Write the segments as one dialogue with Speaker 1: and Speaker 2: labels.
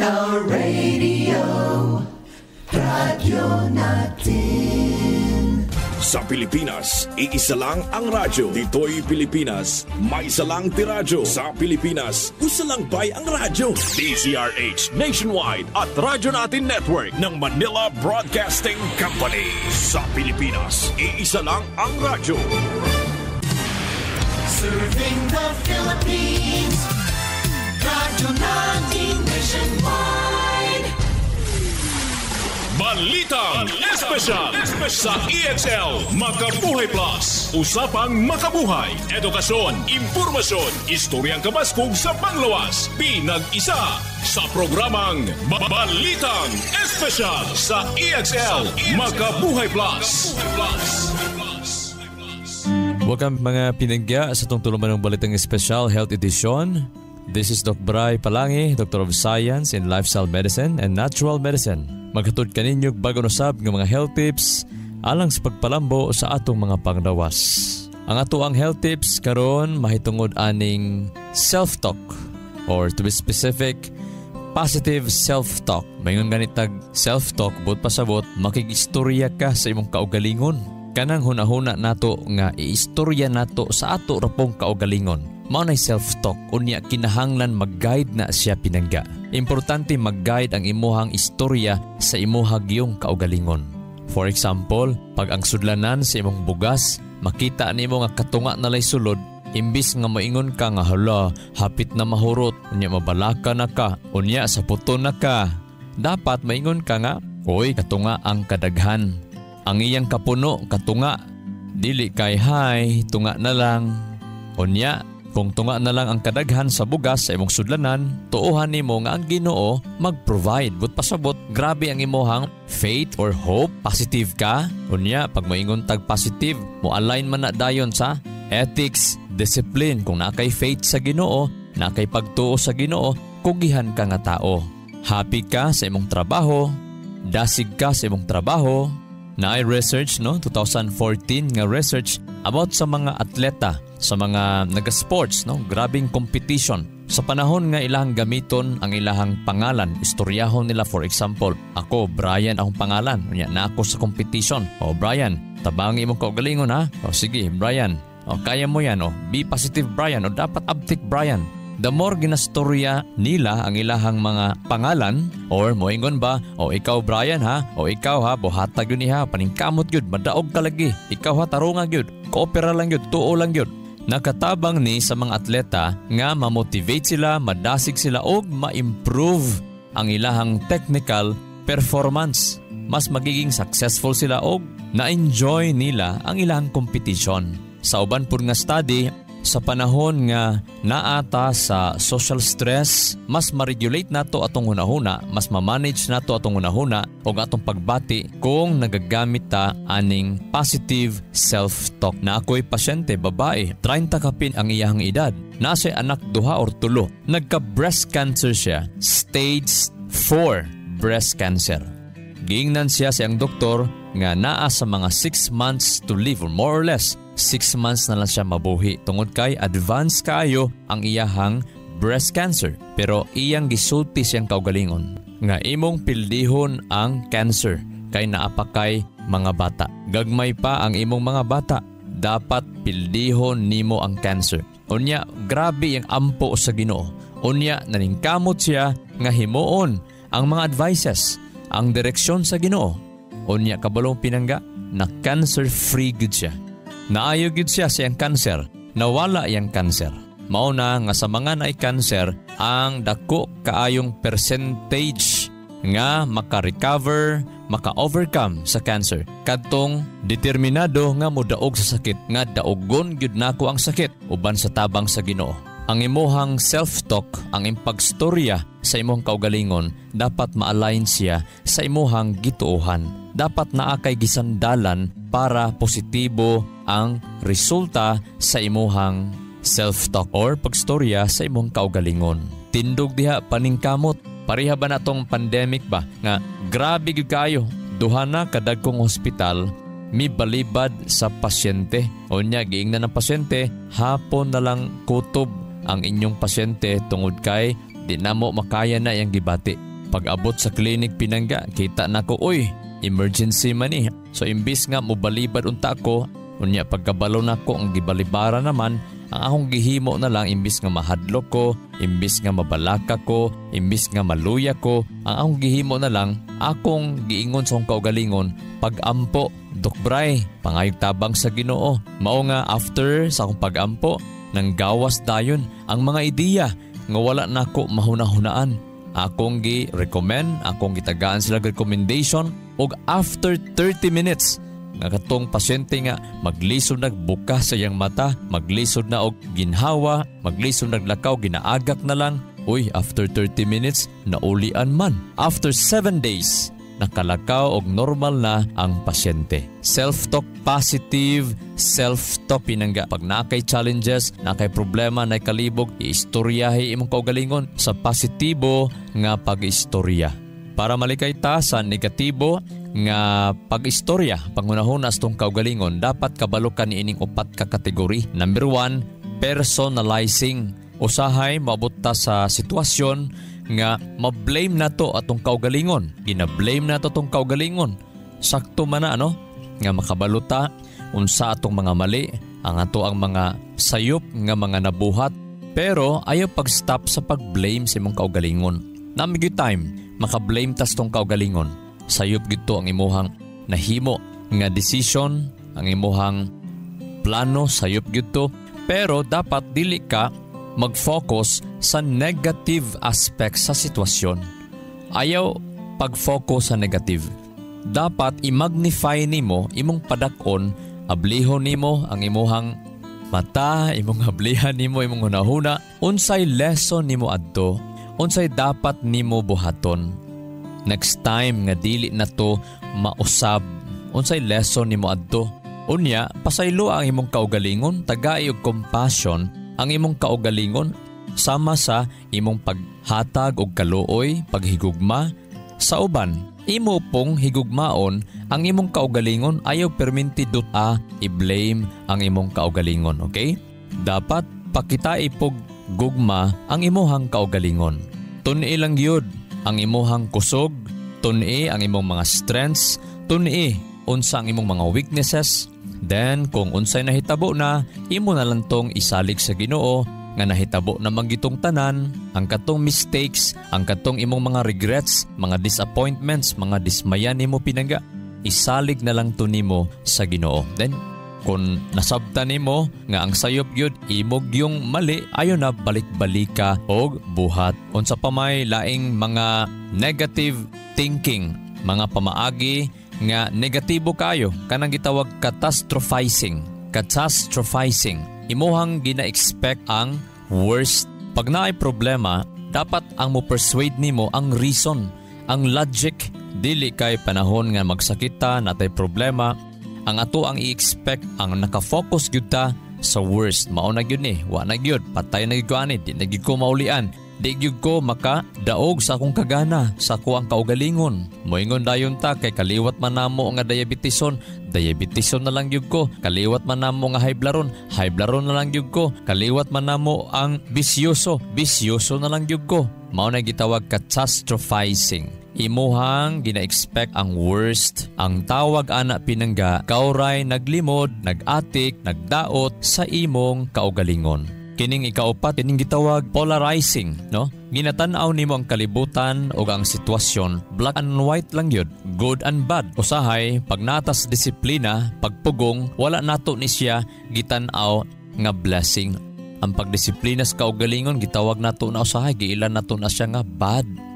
Speaker 1: Radio, radyo natin.
Speaker 2: Sa Pilipinas, iisa lang ang radyo. Dito'y Pilipinas, may isa lang tiradyo. Sa Pilipinas, usa lang bay ang radyo. DZRH Nationwide at Radyo Natin Network ng Manila Broadcasting Company. Sa Pilipinas, iisa lang ang radyo.
Speaker 1: Serving the Philippines, Radyo Natin Nationwide.
Speaker 3: Balitang Espesyal sa EXL Makabuhay Plus. Usapang makabuhay, edukasyon, impormasyon, istoryang kabaskog sa panglawas. Pinag-isa sa programang Balitang Espesyal sa EXL Makabuhay Plus.
Speaker 4: Welcome mga pinagya sa itong tuluman ng Balitang Espesyal Health Edition. This is Doc Bray Palangi, Doctor of Science in Lifestyle Medicine and Natural Medicine. Maghatod kaninyog bago nasab ng mga health tips alang sa pagpalambo sa atong mga panglawas. Ang ato ang health tips karon mahitungod aning self-talk or to be specific, positive self-talk. Mayon ganitag self-talk bud pasabot makigistorya ka sa imong kaugalingon. Kanang hunahuna nato nga iistorya nato sa ato rapong kaugalingon. Mao nay self-talk unya kinahanglan mag-guide na siya pinangga. Importante mag-guide ang imuhang istorya sa imuhang giyong kaugalingon. For example, pag ang sudlanan sa imong bugas, makita nimo nga katunga na lay sulod, imbis nga moingon ka nga hala, hapit na mahurot, unya mabalaka na ka, unya sa puto na ka. Dapat maingon ka nga, oy katunga ang kadaghan. Ang iyang kapuno katunga, dili kay hay, tunga na lang. Unya, kung tunga na lang ang kadaghan sa bugas sa imong sudlanan, tuuhan nimo nga ang Ginoo mag-provide. But pasabot, grabe ang imuhang faith or hope. Positive ka. Unya, pag maingon tag positive, mo align man na dayon sa ethics, discipline. Kung nakay faith sa Ginoo, nakay pagtuo sa Ginoo, kugihan ka nga tao. Happy ka sa imong trabaho, dasig ka sa imong trabaho. Naay research, 2014 nga research about sa mga atleta, sa mga naga-sports, grabing competition. Sa panahon nga ilahang gamiton ang ilahang pangalan, istoryahon nila, for example, ako, Brian akong pangalan, na ako sa competition. O Brian, tabangi mo kaugalingon ha? O sige, Brian, kaya mo yan, be positive Brian, o dapat uptick Brian. The more ginastorya nila ang ilahang mga pangalan, or moingon ba, o ikaw Brian ha, o ikaw ha, buhatag yun ha, paningkamot yun, madaog ka lagi, ikaw ha, tarungan yun, koopera lang yun, tuo lang yun. Nakatabang ni sa mga atleta nga ma-motivate sila, madasig sila o ma-improve ang ilahang technical performance. Mas magiging successful sila o na-enjoy nila ang ilahang competition. Sa uban pud nga study, sa panahon nga naata sa social stress, mas ma-regulate nato atong hunahuna, mas ma-manage nato atong hunahuna o atong pagbati kung nagagamit ta aning positive self-talk. Na ako'y pasyente, babae, 30 kapin ang iyahang edad. Nasa anak 2 or 3. Nagka-breast cancer siya, stage 4 breast cancer. Giingnan siya sa iyang doktor nga naa sa mga 6 months to live or more or less. 6 months na lang siya mabuhi tungod kay advanced kaayo ang iyahang breast cancer. Pero iyang gisulti siyang kaugalingon nga imong pildihon ang cancer kay naapakay mga bata. Gagmay pa ang imong mga bata, dapat pildihon nimo ang cancer. Unya, grabe ang ampo sa Ginoo. Unya, naningkamot siya nga himuon ang mga advices, ang direksyon sa Ginoo. Unya, kabalong pinangga, na cancer-free good siya. Naayo gid siya sa iyang cancer, nawala iyang cancer. Mao na nga sa mga naay cancer, ang dako kaayong percentage nga maka-recover, maka-overcome sa cancer. Kadtong determinado nga modaog sa sakit, nga daogon gyud nako ang sakit uban sa tabang sa Ginoo. Ang imuhang self-talk, ang impagstorya sa imong kaugalingon, dapat ma-align siya sa imuhang gituohan. Dapat naa kay gisandalan para positibo ang resulta sa imuhang self-talk or pagstorya sa imong kaugalingon. Tindog diha paningkamot. Pareha ba natong pandemic ba? Nga grabe gyud kayo. Duha na kadagkong hospital mibalibad sa pasyente. Unya giingnan ng pasyente, hapon na lang kutob ang inyong pasyente tungod kay di na mo makaya na yang gibati. Pag-abot sa klinik pinangga, kita na ko, uy, emergency man eh. So imbis nga mobalibad unta ko, unya pagkabalo na ko ang gibalibara naman, ang akong gihimo na lang imbis nga mahadlok ko, imbis nga mabalaka ko, imbis nga maluya ko, ang akong gihimo na lang, akong giingon sa akong kaugalingon, pag-ampo, Dok Bray, pangayog tabang sa Ginoo. Mao nga after sa akong pag-ampo, nang gawas dayon ang mga ideya nga wala na ko mahuna-hunaan. Akong gi-recommend, akong gitagaan sila recommendation, og after 30 minutes, nga katong pasyente nga maglisod nagbuka sa iyang mata, maglisod na og ginhawa, maglisod naglakaw, ginaagak na lang. Uy, after 30 minutes, naulian man. After 7 days, nakalakaw og normal na ang pasyente. Self-talk positive, self-talk pinangga. Pag nakay challenges, nakay problema, nakay kalibog, iistoryahe imong kaugalingon sa positibo nga pag-istorya. Para malikay ta sa negatibo nga pag-istorya, pangunahon as tong kaugalingon, dapat kabalokan ni ining upat ka kategori. Number 1, personalizing. Usahay maabot ta sa sitwasyon nga ma-blame na to atong kaugalingon. Gina-blame na to atong kaugalingon. Sakto man na nga makabaluta unsa atong mga mali, ang ato ang mga sayop nga mga nabuhat. Pero ayaw pag-stop sa pag-blame sa imong kaugalingon. Namig time maka-blame tas tong kaugalingon. Sayop gito ang imuhang nahimo nga decision, ang imuhang plano, sayop gito. Pero dapat dili ka mag-focus sa negative aspect sa sitwasyon. Ayaw pag-focus sa negative. Dapat i-magnify nimo imong padakon, ablihon nimo ang imuhang mata, imong ablihan nimo, imong hunahuna, unsay lesson nimo adto, unsay dapat nimo buhaton. Next time nga dili na to mausab, unsay lesson nimo adto. Unya, pasaylo ang imong kaugalingon, tagay og compassion ang imong kaugalingon sama sa imong paghatag og kaluoy, paghigugma sa uban. Imo pong higugmaon ang imong kaugalingon, ayaw permintidot i-blame ang imong kaugalingon, okay? Dapat pakita ipog gugma ang imuhang kaugalingon. Tun-i lang yun ang imuhang kusog, tun-i ang imong mga strengths, tun-i unsa ang imong mga weaknesses. Then kung unsay nahitabo na, imo na lang tong isalig sa Ginoo nga nahitabo na manggitong tanan, ang katong mistakes, ang katong imong mga regrets, mga disappointments, mga dismayan nimo pinangga, isalig na lang to nimo sa Ginoo. Then kung nasabtan nimo nga ang sayop gyud imog yung mali, ayo na balik-balika og buhat. Unsa pa may laing mga negative thinking, mga pamaagi nga negatibo kayo, kanang gitawag catastrophizing. Imuhang gina-expect ang worst. Pag naay problema, dapat ang mo persuade nimo ang reason, ang logic. Dili kay panahon nga magsakita, natay problema, ang ato ang i-expect, ang nakafocus gyud ta sa worst. Mao na gyud ni, wa na gyud, patay na gyud ko ani, di na gyud ko maulian. Di gyud ko makadaog sa akong kagana, sa ako ang kaugalingon. Moingon dayon ta kay kaliwat man namo nga diabetison na lang gyud ko. Kaliwat man namo nga high blood na lang gyud ko. Kaliwat man namo ang bisyoso na lang gyud ko. Mao na gitawag catastrophizing. Imuhang gina-expect ang worst. Ang tawag ana pinangga, kauray naglimod, nag-atik, nagdaot sa imong kaugalingon. Kining ikaupat, kining gitawag polarizing, no? Ginatan-aw nimo ang kalibutan o ang sitwasyon, black and white lang yun, good and bad. Usahay, pag natas disiplina, pagpugong, wala nato ni siya gitan-aw nga blessing. Ang pagdisiplina sa kaugalingon, gitawag nato na usahay, giilan nato na siya nga bad.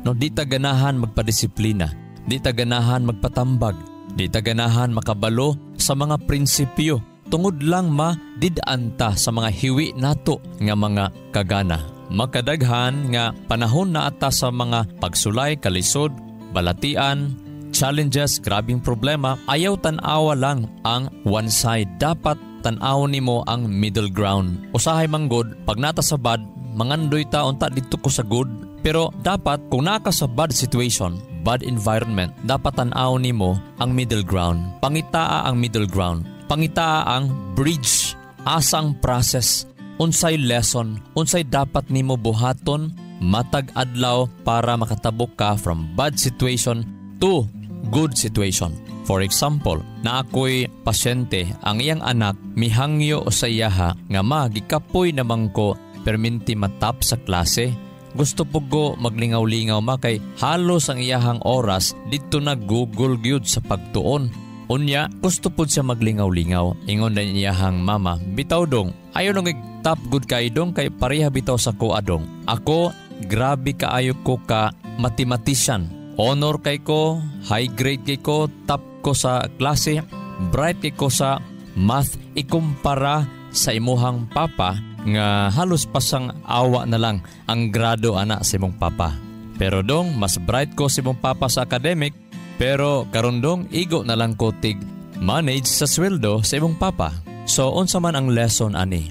Speaker 4: No, di ta ganahan magpadisiplina, di ta ganahan magpatambag, di ta ganahan makabalo sa mga prinsipyo. Tungod lang didaan ta sa mga hiwi nato nga mga kagana. Makadaghan nga panahon na ata sa mga pagsulay, kalisod, balatian, challenges, grabing problema. Ayaw tan-awa lang ang one side. Dapat tan-aw nimo ang middle ground. Usahay manggod, pag nata sa bad, mangandoy ta unta dito ko sa good. Pero dapat kung naka sa bad situation, bad environment, dapat tan-aw nimo ang middle ground. Pangitaa ang middle ground. Pangitaa ang bridge, asang process, unsay lesson, unsay dapat nimo buhaton matag adlaw para makatabok ka from bad situation to good situation. For example, na ako'y pasyente, ang iyang anak mihangyo sa iyaha nga gikapoy naman ko perminti matap sa klase. Gusto po go maglingaw-lingaw kay halos ang iyahang oras dito na Google gyud sa pagtuon. Unya, gusto po siya maglingaw-lingaw. Ingon na iyahang mama, bitaw dong, ayaw nang top good kay dong kay pareha bitaw sa ko adong. Ako, grabe kaayo ko ka mathematician. Honor kay ko, high grade kay ko, top ko sa klase, bright kay ko sa math. Ikumpara sa imuhang papa nga halos pasang awa na lang ang grado ana sa imong papa. Pero dong, mas bright ko sa imong papa sa academic, pero karon dong igo na lang ko tig manage sa sweldo sa imong papa. So unsa man ang lesson ani?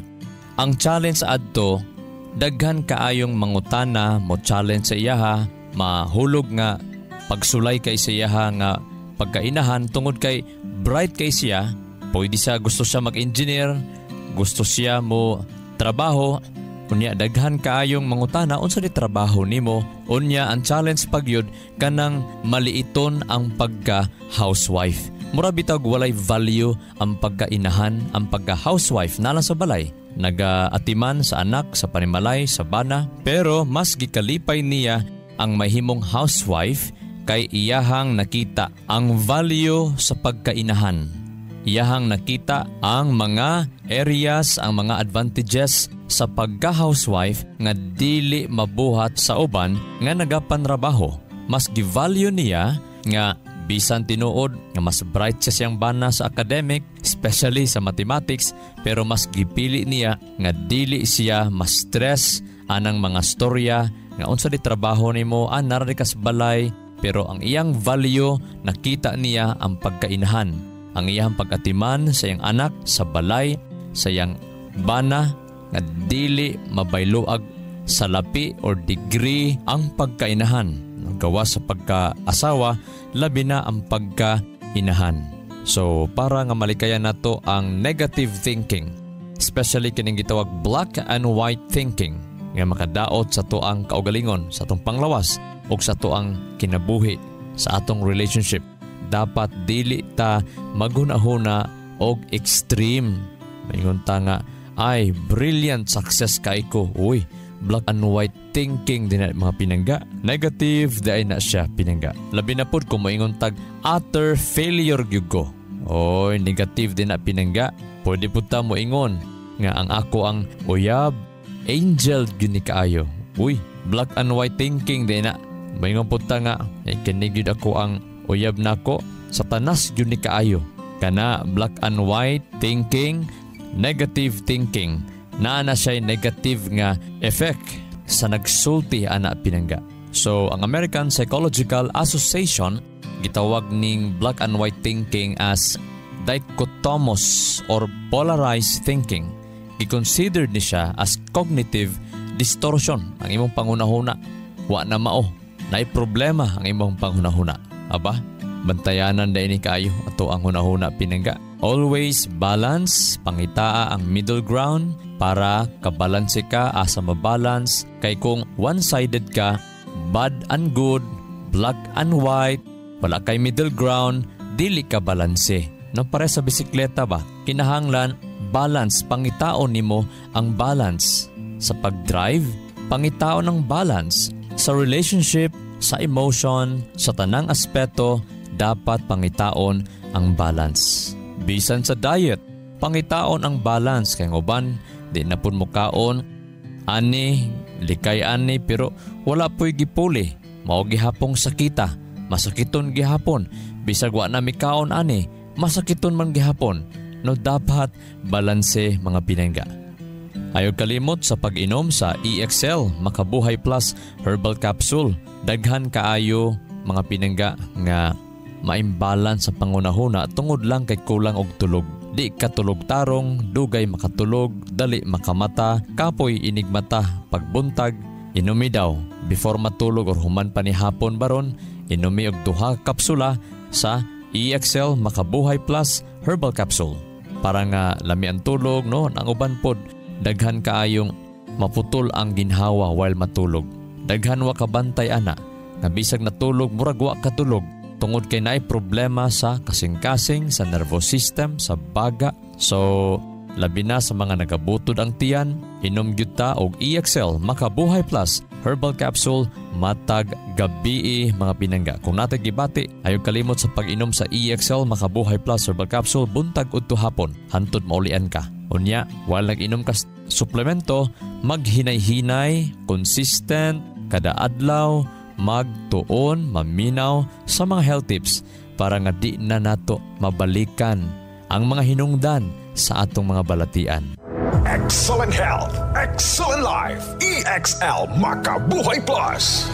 Speaker 4: Ang challenge adto, daghan kaayong mangutana mo challenge sa iyaha, mahulog nga pagsulay kay sa iyaha nga pagkainahan tungod kay bright kay siya, pwede siya gusto siya mag-engineer, gusto siya mo trabaho, unya daghan kaayong mangutana unsa di trabaho nimo. Unya ang challenge pagyud kanang maliiton ang pagka housewife. Mura bitaw walay value ang pagkainahan, ang pagka housewife nalang sa balay. Nagaatiman sa anak, sa panimalay, sa bana, pero mas gikalipay niya ang mahimong housewife kay iyahang nakita ang value sa pagkainahan. Iyahang nakita ang mga areas, ang mga advantages sa pagka-housewife nga dili mabuhat sa uban nga nagapanrabaho. Mas gi-value niya nga bisan tinuod nga mas bright siya siyang bana sa academic, especially sa mathematics, pero mas gipili niya nga dili siya mas stress anang mga storya nga unsa di trabaho nimo, nara ka sa balay, pero ang iyang value nakita niya ang pagkainahan. Ang iyang pag-atiman sa iyang anak, sa balay, sa iyang bana, nga dili mabayloag sa lapi or degree ang pagkainahan. Gawa sa pagkaasawa, labi na ang pagkainahan. So, para nga malikayan nato ang negative thinking, especially kining gitawag black and white thinking, nga makadaot sa tuang kaugalingon, sa atong panglawas, o sa tuang kinabuhi, sa atong relationship. Dapat dili ta maghunahuna og extreme. Maingon ta nga, ay, brilliant success kay ko. Uy, black and white thinking din na mga pinangga. Negative dahil na siya pinangga. Labi na po kung maingon tag utter failure gyud ko. Oy, negative din na pinangga. Pwede po ta mo ingon nga ang ako ang uyab, angel gyud ni kaayo. Uy, black and white thinking din na. Maingon po ta nga, kinig gyud ako ang uyab nako, satanas gyud ni kaayo. Kana black and white thinking, negative thinking, naa na siya negative nga effect sa nagsulti ana pinangga. So ang American Psychological Association gitawag ning black and white thinking as dichotomous or polarized thinking. I-consider ni siya as cognitive distortion. Ang imong panghunahuna wa na mao, naay problema ang imong panghunahuna. Aba, bantayanan da ini kayo ato ang hunahuna pinangga. Always balance, pangitaa ang middle ground para kabalanse ka asa mabalance. Kay kung one-sided ka, bad and good, black and white, wala kay middle ground, dili ka balanse. No, pare sa bisikleta ba? Kinahanglan balance, pangitaon nimo ang balance. Sa pag-drive, pangitaon ang balance. Sa relationship, sa emotion, sa tanang aspeto, dapat pangitaon ang balance. Bisan sa diet, pangitaon ang balance. Kaya uban, di na pun mukaon, ani, likay ani, pero wala po'y gipuli. Mao gihapong sakita, masakiton gihapon. Bisag wa na mikaon ani, masakiton man gihapon. No, dapat balanse mga pinangga. Ayaw kalimot sa pag-inom sa EXL Makabuhay Plus Herbal Capsule. Daghan kaayo mga pinangga nga maimbalance sa pangunahuna tungod lang kay kulang og tulog. Di katulog tarong, dugay makatulog, dali makamata, kapoy inigmata, pagbuntag, inumi daw. Before matulog or human pa ni hapon baron, inumi og 2 kapsula sa EXL Makabuhay Plus Herbal Capsule. Para nga lami ang tulog, no? Ang uban pod, daghan kaayong maputol ang ginhawa while matulog. Daghan wa kabantay ana, nga bisag natulog murag wa katulog tungod kay naay problema sa kasing-kasing, sa nervous system, sa baga. So, labi na sa mga nagabutod ang tiyan, inom gyud ta og EXL Makabuhay Plus Herbal Capsule matag gabi mga pinangga. Kung natay gibati, ayaw kalimot sa pag-inom sa EXL Makabuhay Plus Herbal Capsule buntag udto hapon, hantod maulian ka. Unya, while nag-inom ka suplemento, maghinay-hinay, consistent, kada adlaw, magtuon, maminaw sa mga health tips para nga di na nato mabalikan ang mga hinungdan sa atong mga balatian.
Speaker 3: Excellent health, excellent life. EXL Makabuhay Plus.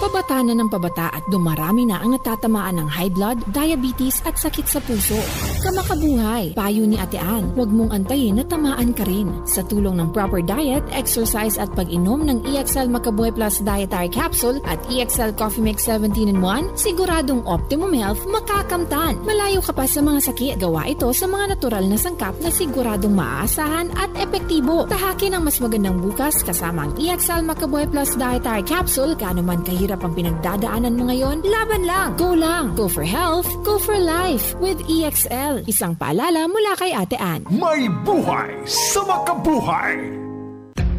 Speaker 5: Pabata na ng pabata at dumarami na ang natatamaan ng high blood, diabetes at sakit sa puso. Kamakabuhay, payo ni Ate Ann, huwag mong antayin na tamaan ka rin. Sa tulong ng proper diet, exercise at pag-inom ng EXL Makabuhay Plus Dietary Capsule at EXL Coffee Mix 17-in-1, siguradong optimum health makakamtan. Malayo ka pa sa mga sakit. Gawa ito sa mga natural na sangkap na siguradong maaasahan at epektibo. Tahakin ang mas magandang bukas kasama ang EXL Makabuhay Plus Dietary Capsule. Kaano man kahirap ang pinagdadaanan mo ngayon, laban lang. Go lang. Go for health. Go for life. With EXL. Isang paalala mula kay Ate Ann.
Speaker 3: May buhay sa makabuhay.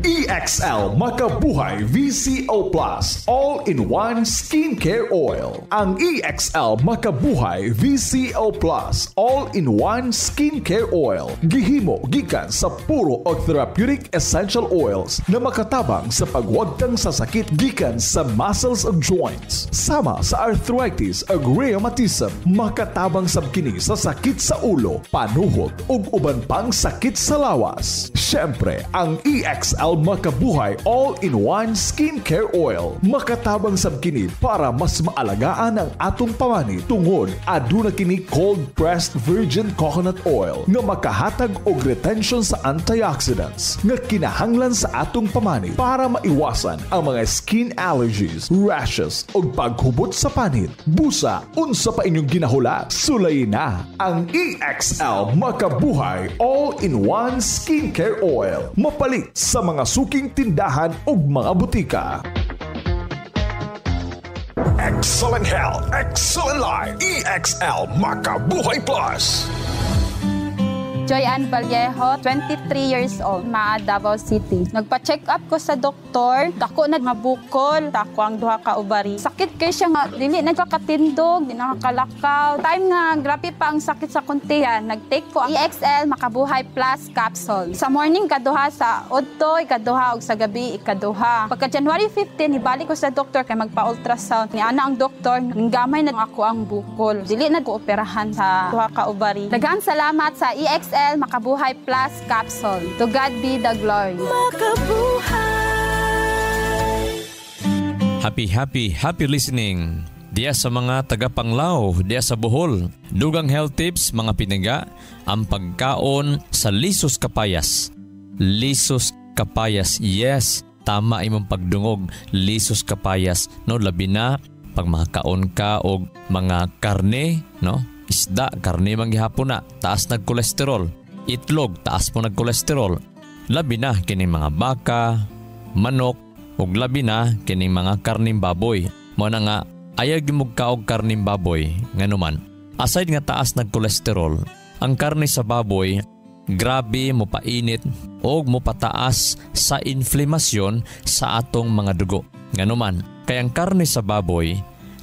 Speaker 3: EXL Makabuhay VCO Plus All-in-One Skincare Oil. Ang EXL Makabuhay VCO Plus All-in-One Skincare Oil gihimo gikan sa puro og therapeutic essential oils na makatabang sa pagwagtang sa sakit gikan sa muscles ug joints, sama sa arthritis ug rheumatism, makatabang sab kini sa sakit sa ulo, panuhot ug uban pang sakit sa lawas. Syempre, ang EXL Makabuhay All-in-One Skincare Oil makatabang sab kini para mas maalagaan ang atong pamani tungod aduna kini cold pressed virgin coconut oil nga makahatag og retention sa antioxidants nga kinahanglan sa atong pamani para maiwasan ang mga skin allergies, rashes ug paghubot sa panit. Busa, unsa pa inyong ginahula? Sulayin na ang EXL Makabuhay All-in-One Skincare Oil. Mapalit sa mga suking tindahan ug mga butika. Excellent health, excellent life. EXL Makabuhay Plus.
Speaker 6: Joy Ann Vallejo, 23 years old, Maa, Davao City. Nagpa-check up ko sa doktor, dako na mabukol, dako ang duha ka ovary. Sakit kay siya nga, dili nagkakatindog, di nakakalakaw. Time nga, grabe pa ang sakit sa kuntihan. Nag-take ko ang EXL Makabuhay Plus Capsule. Sa morning, ikaduha, sa udto, ikaduha, ug sa gabi, ikaduha. Pagka January 15, ibalik ko sa doktor kay magpa-ultrasound. Ni ana ang doktor, nanggamay na ako ang bukol. Dili na ko operahan sa duha ka ovary. Daghang salamat sa EXL Makabuhay Plus Capsule. To God be the glory.
Speaker 4: Happy listening. Diya sa mga taga-Panglao, diya sa Bohol. Dugang health tips, mga pinangga, ang pagkaon sa lisos kapayas. Lisos kapayas, yes. Tama imong pagdungog, lisos kapayas. No, labi na, pag makakaon ka og mga karne, no? Isda, karne manggihapon na, taas nagkolesterol. Itlog, taas mo nagkolesterol. Labi na kining mga baka, manok, ug labi na kining mga karning baboy. Mo na nga, ayag mo kaog karning baboy. Nganuman, aside nga taas nagkolesterol, ang karne sa baboy, grabe mo painit o mo pataas sa inflamasyon sa atong mga dugo. Nganuman, kaya ang karne sa baboy,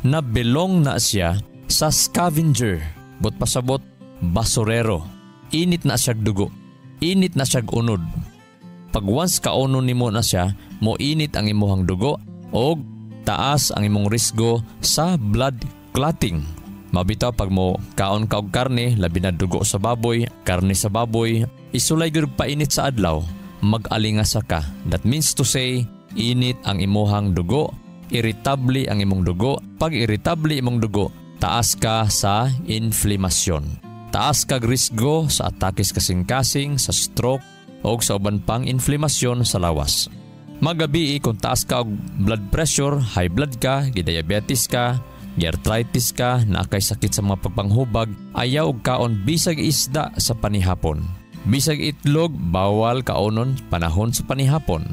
Speaker 4: na belong na siya sa scavenger. But pasabot, basurero. Init na siyag dugo. Init na siyag unod. Pag once kaunon nimo na siya, mo init ang imuhang dugo o taas ang imong risgo sa blood clotting. Mabitaw pag mo kaon ka og karne, labi na dugo sa baboy, karne sa baboy, isulay gyud painit sa adlaw, mag-alingasa ka. That means to say, init ang imuhang dugo, irritable ang imong dugo. Pag irritable imong dugo, taas ka sa inflamasyon. Taas kag risgo sa atakes kasing-kasing, sa stroke, o sa uban pang inflamasyon sa lawas. Magabi kung taas ka og blood pressure, high blood ka, diabetes ka, arthritis ka, nakay sakit sa mga pagpanghubag, ayaw og kaon bisag isda sa panihapon. Bisag itlog, bawal kaonon panahon sa panihapon.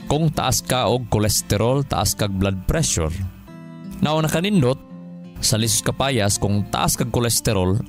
Speaker 4: Kung taas ka og kolesterol, taas kag blood pressure. Nauna kanindot, sa lisos kapayas, kung taas kag kolesterol,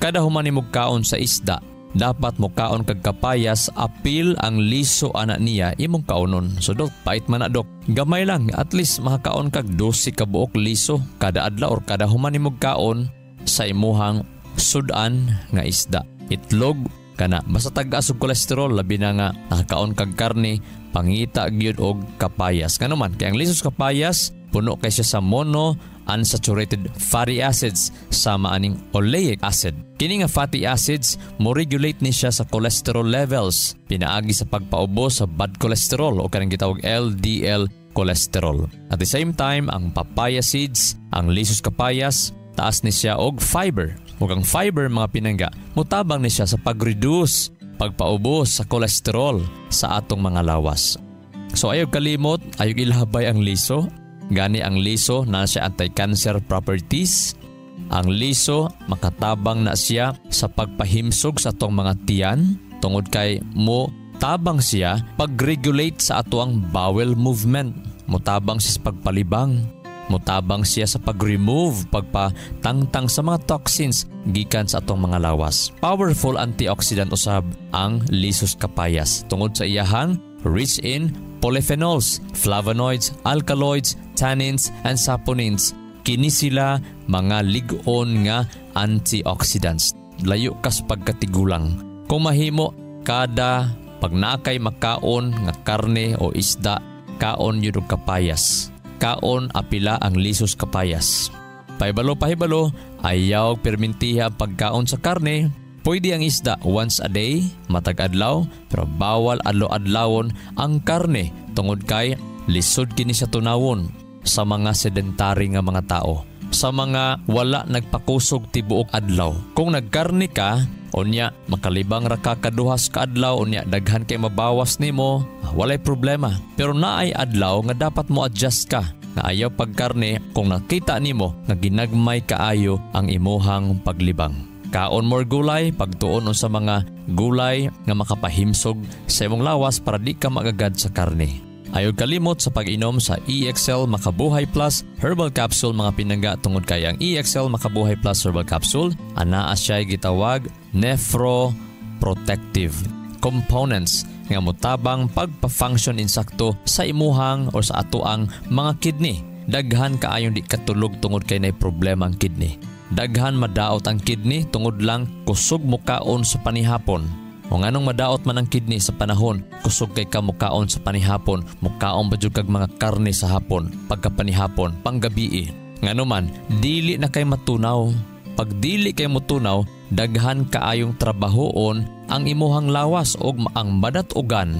Speaker 4: kada human nimog kaon sa isda, dapat mo kaon kag kapayas, apil ang liso ana niya imong kaonon. So dok, pait man na dok. Gamay lang, at least makakaon kag 12 ka buok liso kada adlaw or kada human nimog kaon sa imuhang sudan nga isda. Itlog kana basta tag-as og kolesterol, labi na nga nakakaon kag karne, pangita gyud og kapayas. Kanuman kay ang lisos kapayas puno kay siya sa mono unsaturated fatty acids sama aning oleic acid. Kini nga fatty acids mo regulate ni siya sa cholesterol levels, pinaagi sa pagpaubo sa bad cholesterol o kanang gitawag LDL cholesterol. At the same time, ang papaya seeds, ang lisos kapayas, taas ni siya og fiber. Ug ang fiber mga pinangga, mutabang ni siya sa pag-reduce, pagpaubos sa cholesterol sa atong mga lawas. So ayaw kalimot, ayaw ilhabay ang liso. Gani ang liso na siya anti-cancer properties. Ang liso makatabang na siya sa pagpahimsog sa atong mga tiyan tungod kay mo tabang siya pag-regulate sa atoang bowel movement. Mutabang siya sa pagpalibang. Mutabang siya sa pag-remove, pagpatangtang sa mga toxins gikan sa atong mga lawas. Powerful antioxidant usab ang lisos kapayas tungod sa iyahang rich in polyphenols, flavonoids, alkaloids, tannins, and saponins. Kini sila mga lig-on nga antioxidants. Layo kas pagkatigulang. Kung mahimo, kada pag nakay makaon nga karne o isda, kaon yun og kapayas. Kaon apila ang lisos kapayas. Pahibalo, ayaw permintiha pagkaon sa karne. Pwede ang isda once a day, matag adlaw, pero bawal adlaw-adlawon ang karne tungod kay lisod kini sa tunawon sa mga sedentary nga mga tao, sa mga wala nagpakusog tibuok adlaw. Kung nagkarne ka, unya makalibang ra ka kaduhas ka adlaw, unya daghan kay mabawas nimo, walay problema. Pero naay adlaw nga dapat mo adjust ka na ayaw pagkarne kung nakita nimo nga ginagmay kaayo ang imuhang paglibang. Kaon more gulay, pagtuon sa mga gulay nga makapahimsog sa imong lawas para di ka magagad sa karne. Ayaw kalimot sa pag-inom sa EXL Makabuhay Plus Herbal Capsule mga pinangga tungod kay ang EXL Makabuhay Plus Herbal Capsule anaa siya gitawag nephroprotective components nga motabang pagpa-function insakto sa imuhang o sa atoang mga kidney. Daghan kaayong di katulog tungod kay nay problema ang kidney. Daghan madaot ang kidney tungod lang kusog mo kaon sa panihapon. O nganong madaot man ang kidney sa panahon, kusog kay ka mukaon sa panihapon, mukaon ba jud kag mga karne sa hapon, pagkapanihapon, panggabi. Ngano man, dili na kay matunaw. Pag dili kay motunaw, daghan kaayong trabahoon ang imuhang lawas o ang madat-ugan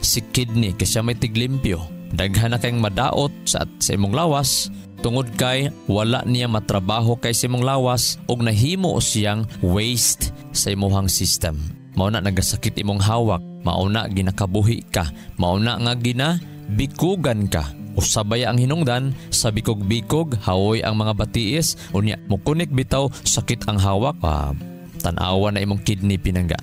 Speaker 4: si kidney kasi may tiglimpyo. Daghan na kayong madaot sa imong lawas, tungod kay wala niya matrabaho kay sa imong lawas og nahimo siyang waste sa imong system. Mauna nagasakit imong hawak, mauna ginakabuhi ka, mauna nga ginabikugan ka. Usabay ang hinungdan sa bikog-bikog, hawoy ang mga batiis, unya mukunik bitaw sakit ang hawak, tanawa na imong kidney pinangga.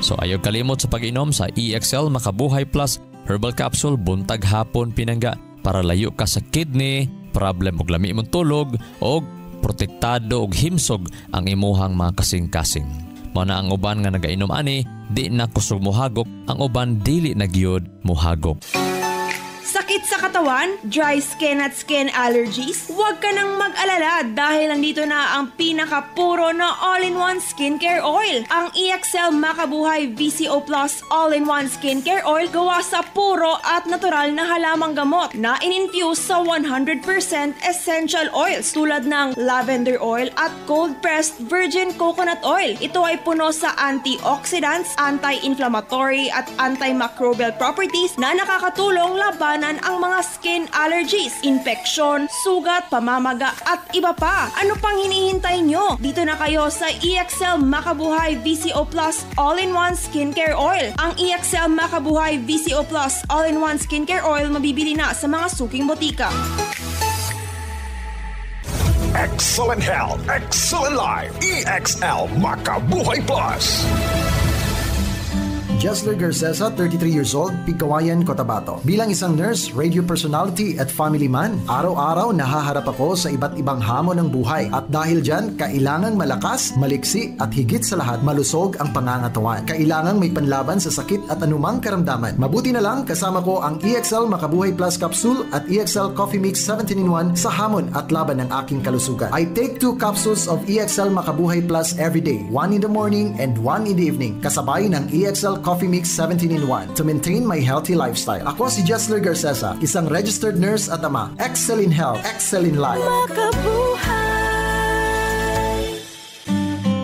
Speaker 4: So ayaw kalimot sa pag-inom sa EXL Makabuhay Plus Herbal Capsule buntag hapon pinangga para layo ka sa kidney problem og lami imong tulog og protektado og himsog ang imuhang mga kasing-kasing. Mao na ang uban nga nagainom ani di na kusog mohagok, ang uban dili na gyud mohagok.
Speaker 7: Sakit sa katawan, dry skin at skin allergies? Huwag ka nang mag-alala dahil nandito na ang pinakapuro na all-in-one skincare oil. Ang EXL Makabuhay VCO Plus all-in-one skincare oil gawa sa puro at natural na halamang gamot na in-infuse sa 100% essential oils tulad ng lavender oil at cold-pressed virgin coconut oil. Ito ay puno sa antioxidants, anti-inflammatory at antimicrobial properties na nakakatulong labanan ang mga skin allergies, infeksyon, sugat, pamamaga at iba pa. Ano pang hinihintay nyo? Dito na kayo sa EXL Makabuhay VCO Plus All-in-One Skincare Oil. Ang EXL Makabuhay VCO Plus All-in-One Skincare Oil mabibili na sa mga suking botika.
Speaker 3: Excellent health, excellent life. EXL Makabuhay Plus.
Speaker 8: Jessler Garcesa, 33 years old, Pigkawayan, Cotabato. Bilang isang nurse, radio personality at family man, araw-araw nahaharap ako sa iba't ibang hamon ng buhay. At dahil dyan, kailangang malakas, maliksi at higit sa lahat, malusog ang pangangatawan. Kailangang may panlaban sa sakit at anumang karamdaman. Mabuti na lang kasama ko ang EXL Makabuhay Plus Capsule at EXL Coffee Mix 17-in-1 sa hamon at laban ng aking kalusugan. I take 2 capsules of EXL Makabuhay Plus every day, 1 in the morning and 1 in the evening, kasabay ng EXL Coffee Mix 17-in-1 to maintain my healthy lifestyle. Ako si Jessler Garcesa, isang registered nurse at ama. Excel in health, excel in life.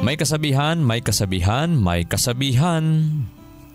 Speaker 4: May kasabihan, may kasabihan, may kasabihan.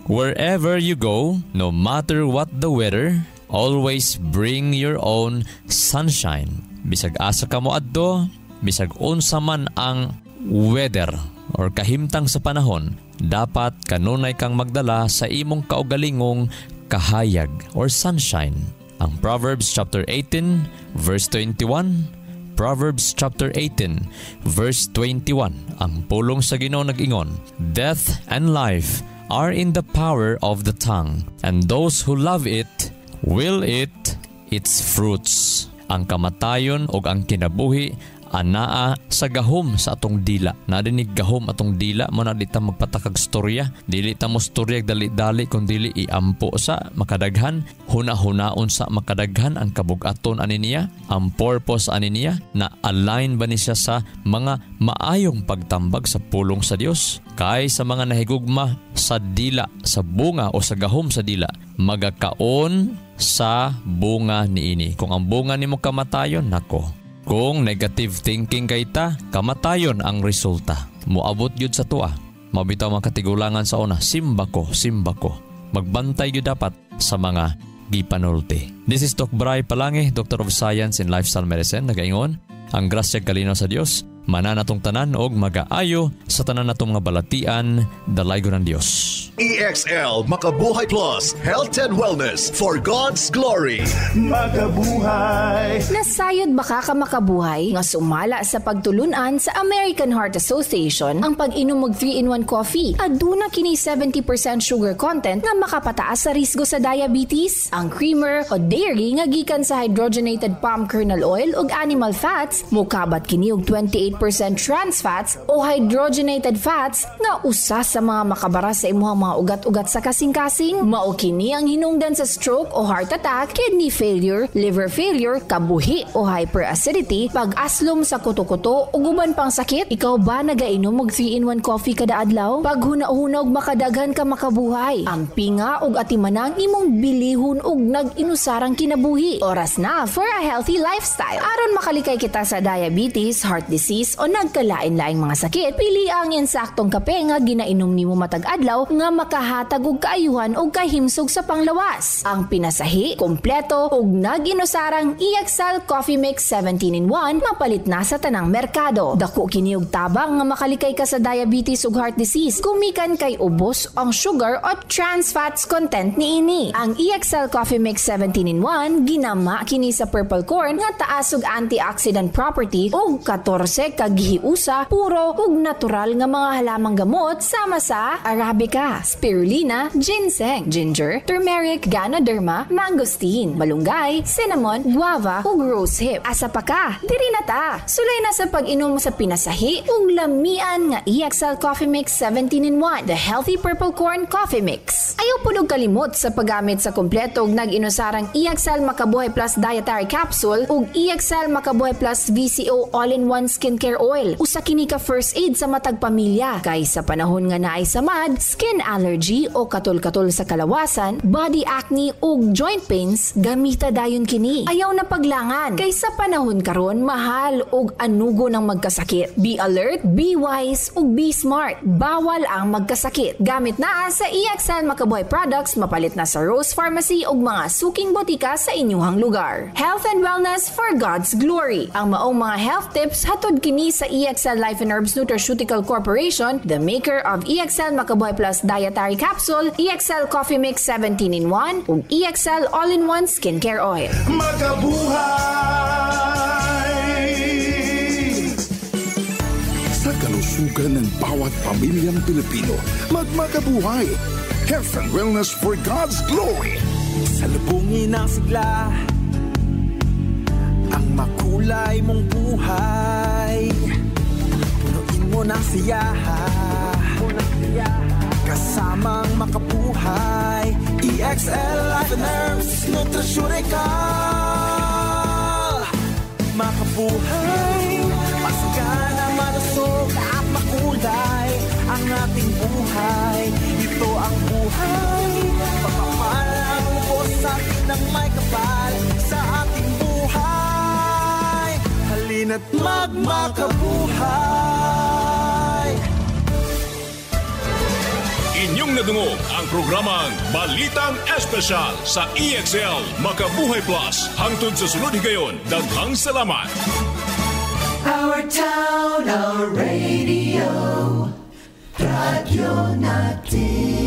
Speaker 4: Wherever you go, no matter what the weather, always bring your own sunshine. Bisag asa ka mo adto, bisag unsa man ang weather or kahimtang sa panahon, dapat kanunay kang magdala sa imong kaugalingong kahayag or sunshine. Ang Proverbs chapter 18 verse 21, Proverbs chapter 18 verse 21, ang pulong sa Ginoo nag-ingon, Death and life are in the power of the tongue, and those who love it will eat its fruits. Ang kamatayon o ang kinabuhi anaa sa gahom sa atong dila. Narinig gahom atong dila mo na di ta magpatakag storya. Dili ta mo storya dali-dali kung dili iampo sa makadaghan. Huna-hunaon sa makadaghan ang kabug-aton ani niya. Ang purpose ani niya na align ba ni siya sa mga maayong pagtambag sa pulong sa Dios. Kay sa mga nahigugma sa dila, sa bunga o sa gahom sa dila, magakaon sa bunga niini. Kung ang bunga nimo kamatayon, nako. Kung negative thinking kay ta, kamatayon ang resulta. Muabot yun sa tuwa. Mabitaw mga katigulangan sa una, simba ko. Magbantay yun dapat sa mga gipanulti. This is Doc Bray Palangi, Doctor of Science in Lifestyle Medicine. Nagaingon, ang grasya kalinaw sa Dios, mananatong tanan og magaayo sa tanan natong mga balatian, dalaygo ng Dios.
Speaker 2: EXL Makabuhay Plus, Health and Wellness for God's Glory.
Speaker 3: Makabuhay.
Speaker 5: Nasayod ba ka makabuhay nga sumala sa pagtulunan sa American Heart Association ang pag-inom og 3-in-1 coffee? Aduna kini 70% sugar content nga makapataas sa risgo sa diabetes. Ang creamer o dairy nga gikan sa hydrogenated palm kernel oil ug animal fats mukabat kini og 28% trans fats o hydrogenated fats nga usa sa mga makabara sa imuhang mga ugat-ugat sa kasing-kasing. Mao kini ang hinungdan sa stroke o heart attack, kidney failure, liver failure, kabuhi o hyperacidity, pag-aslom sa kuto-kuto ug uban pang sakit. Ikaw ba nagainom og 3-in-1 coffee kada adlaw? Pag huna-hunog makadaghan ka makabuhay. Ang pinga ug atimanang imong bilihon ug nag-inusarang kinabuhi. Oras na for a healthy lifestyle. Aron makalikay kita sa diabetes, heart disease o nagkalain-laing mga sakit, pili ang insaktong kape nga ginainom nimo matag adlaw nga makahatag og kaayuhan og kahimsog sa panglawas. Ang pinasahi, kompleto ug nag-inusarang EXL Coffee Mix 17-in-1 mapalit na sa tanang merkado. Dako kini og tabang nga makalikay ka sa diabetes ug heart disease kumikan kay ubos ang sugar o trans fats content niini. Ang EXL Coffee Mix 17-in-1 ginama kini sa purple corn nga taas og antioxidant property ug 14 kagihiusa puro ug natural nga mga halamang gamot sama sa arabica, spirulina, ginseng, ginger, turmeric, ganoderma, mangosteen, malunggay, cinnamon, guava ug rosehip. Asa pa ka? Diri na ta. Sulay na sa pag-inom sa pinasahi ug lamian nga EXL Coffee Mix 17-in-1, the healthy purple corn coffee mix. Ayaw pud og kalimot sa paggamit sa kompleto ug nag-inusarang EXL Makabuhay Plus Dietary Capsule ug EXL Makabuhay Plus VCO All-in-One Skincare Oil. Usa kini ka first aid sa matag pamilya kay sa panahon nga naay samad, skin allergy o katol-katol sa kalawasan, body acne ug joint pains, gamita dayon kini. Ayaw na paglangan kay sa panahon karon mahal ug anugo ng magkasakit. Be alert, be wise ug be smart. Bawal ang magkasakit. Gamit na sa EXL Makabuhay products mapalit na sa Rose Pharmacy ug mga suking botika sa inyuhang lugar. Health and wellness for God's glory. Ang maong mga health tips hatod kini sa EXL Life and Herbs Nutraceutical Corporation, the maker of EXL Makabuhay Plus Dietary Capsule, EXL Coffee Mix 17-in-1 ug EXL All-in-One Skincare Oil.
Speaker 3: Makabuhay!
Speaker 9: Sa kalusugan ng bawat pamilyang Pilipino, magmakabuhay! Health and wellness for God's glory.
Speaker 1: Salubungin ang sigla, ang makulay mong buhay. Punuin mo ng siyaha, kasamang makabuhay. EXL Life and Herbs Nutritional. Makabuhay, masagana, malusog at makulay ang ating buhay. Ito ang buhay, pagpapal ang ubos sa atin ng may kapal sa ating buhay. Halina't magmakabuhay.
Speaker 2: Inyong nadungog ang programang Balitang Espesyal sa EXL Makabuhay Plus. Hangtod sa sunod higayon, daghang salamat.
Speaker 1: Our town, our radio, radyo natin.